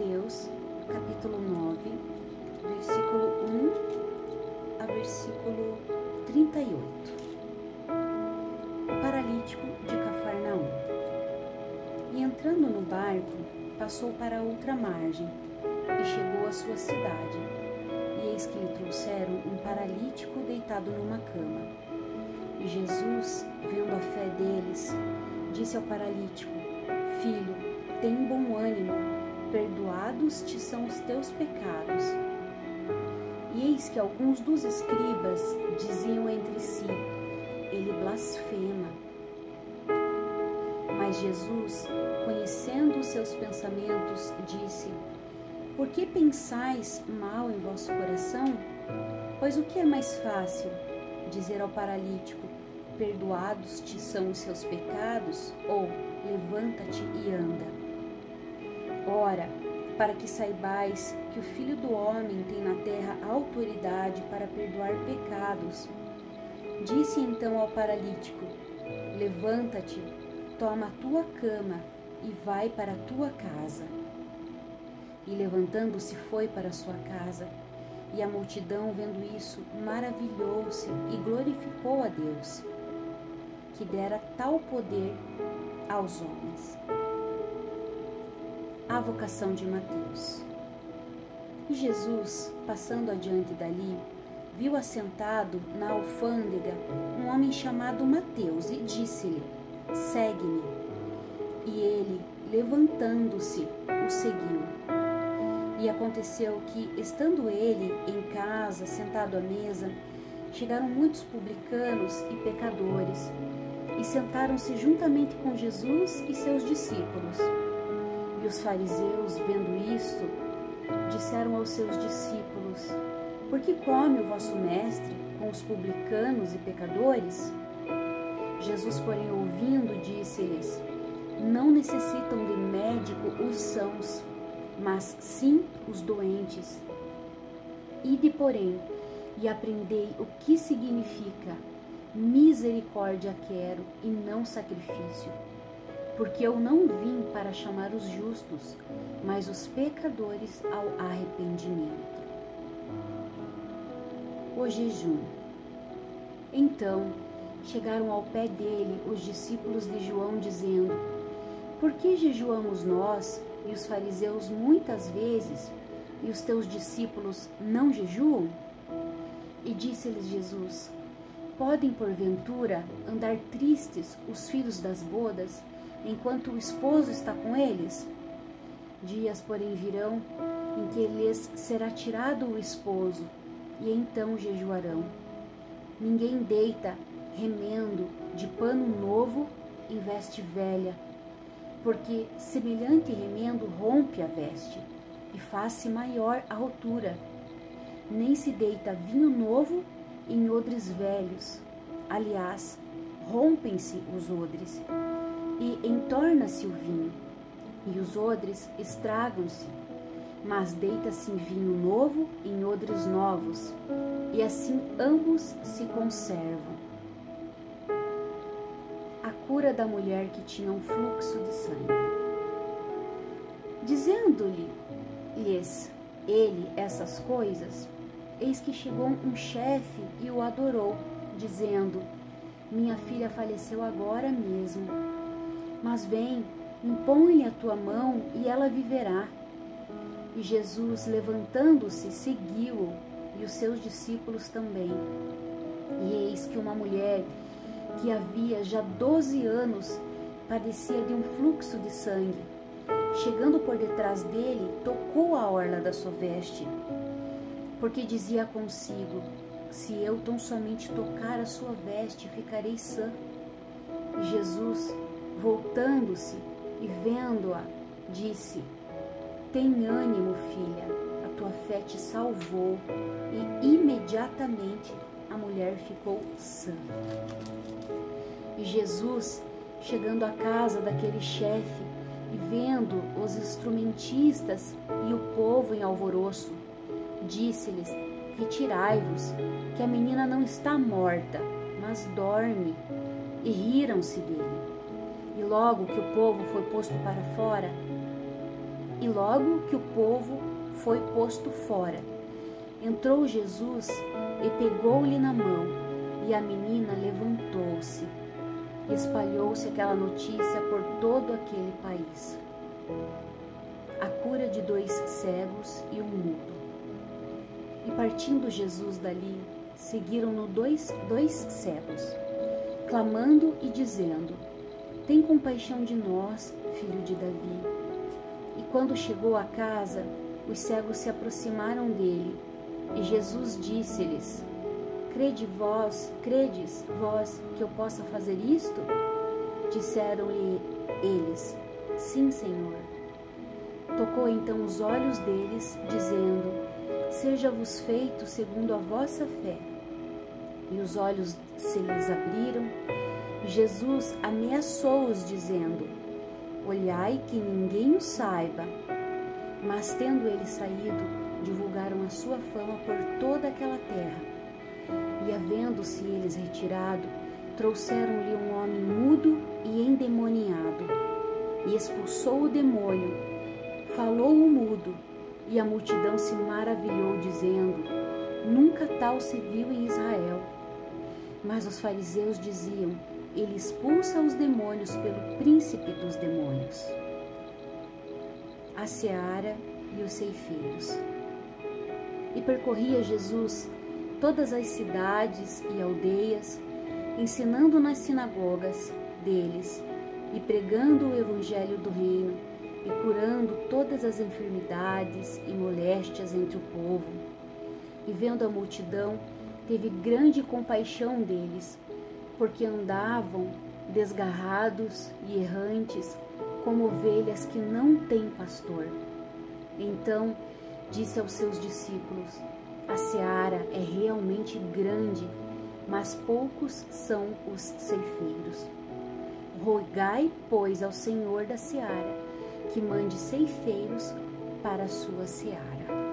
Mateus, capítulo 9, versículo 1 a versículo 38. O paralítico de Cafarnaum. E entrando no barco, passou para outra margem e chegou à sua cidade. E eis que lhe trouxeram um paralítico deitado numa cama. E Jesus, vendo a fé deles, disse ao paralítico: Filho, tem bom ânimo, perdoados te são os teus pecados. E eis que alguns dos escribas diziam entre si: ele blasfema. Mas Jesus, conhecendo os seus pensamentos, disse: Por que pensais mal em vosso coração? Pois o que é mais fácil, dizer ao paralítico: perdoados te são os seus pecados, ou levanta-te e anda? Ora, para que saibais que o Filho do Homem tem na terra autoridade para perdoar pecados. Disse então ao paralítico: levanta-te, toma a tua cama e vai para a tua casa. E levantando-se foi para a sua casa. E a multidão, vendo isso, maravilhou-se e glorificou a Deus, que dera tal poder aos homens. A vocação de Mateus. E Jesus, passando adiante dali, viu assentado na alfândega um homem chamado Mateus e disse-lhe: segue-me. E ele, levantando-se, o seguiu. E aconteceu que, estando ele em casa, sentado à mesa, chegaram muitos publicanos e pecadores, e sentaram-se juntamente com Jesus e seus discípulos. E os fariseus, vendo isto, disseram aos seus discípulos: Por que come o vosso mestre com os publicanos e pecadores? Jesus, porém, ouvindo, disse-lhes: Não necessitam de médico os sãos, mas sim os doentes. Ide, porém, e aprendei o que significa: misericórdia quero e não sacrifício. Porque eu não vim para chamar os justos, mas os pecadores ao arrependimento. O jejum. Então chegaram ao pé dele os discípulos de João, dizendo: Por que jejuamos nós e os fariseus muitas vezes, e os teus discípulos não jejuam? E disse-lhes Jesus: Podem, porventura, andar tristes os filhos das bodas, enquanto o esposo está com eles? Dias, porém, virão em que lhes será tirado o esposo, e então jejuarão. Ninguém deita remendo de pano novo em veste velha, porque semelhante remendo rompe a veste, e faz-se maior a rotura. Nem se deita vinho novo em odres velhos. Aliás, rompem-se os odres, e entorna-se o vinho, e os odres estragam-se. Mas deita-se vinho novo em odres novos, e assim ambos se conservam. A cura da mulher que tinha um fluxo de sangue. Dizendo-lhes ele essas coisas, eis que chegou um chefe e o adorou, dizendo: Minha filha faleceu agora mesmo, mas vem, impõe-lhe a tua mão e ela viverá. E Jesus, levantando-se, seguiu-o, e os seus discípulos também. E eis que uma mulher que havia já 12 anos padecia de um fluxo de sangue, chegando por detrás dele, tocou a orla da sua veste, porque dizia consigo: se eu tão somente tocar a sua veste, ficarei sã. E Jesus, voltando-se e vendo-a, disse: Tem ânimo, filha, a tua fé te salvou. E imediatamente a mulher ficou sã. E Jesus, chegando à casa daquele chefe e vendo os instrumentistas e o povo em alvoroço, disse-lhes: Retirai-vos, que a menina não está morta, mas dorme. E riram-se dele. E logo que o povo foi posto para fora, E logo que o povo foi posto fora, entrou Jesus e pegou-lhe na mão, e a menina levantou-se. Espalhou-se aquela notícia por todo aquele país. A cura de 2 cegos e um mudo. E partindo Jesus dali, seguiram-no dois cegos, clamando e dizendo: tem compaixão de nós, filho de Davi. E quando chegou à casa, os cegos se aproximaram dele, e Jesus disse-lhes: credes vós que eu possa fazer isto? Disseram-lhe eles: sim, Senhor. Tocou então os olhos deles, dizendo: seja-vos feito segundo a vossa fé. E os olhos se lhes abriram. Jesus ameaçou-os, dizendo: olhai que ninguém o saiba. Mas tendo eles saído, divulgaram a sua fama por toda aquela terra. E havendo-se eles retirado, trouxeram-lhe um homem mudo e endemoniado. E expulsou o demônio, falou o mudo, e a multidão se maravilhou, dizendo: nunca tal se viu em Israel. Mas os fariseus diziam: ele expulsa os demônios pelo príncipe dos demônios. A seara e os ceifeiros. E percorria Jesus todas as cidades e aldeias, ensinando nas sinagogas deles e pregando o evangelho do reino e curando todas as enfermidades e moléstias entre o povo. E vendo a multidão, teve grande compaixão deles, porque andavam desgarrados e errantes, como ovelhas que não têm pastor. Então disse aos seus discípulos: a seara é realmente grande, mas poucos são os ceifeiros. Rogai, pois, ao Senhor da seara que mande ceifeiros para a sua seara.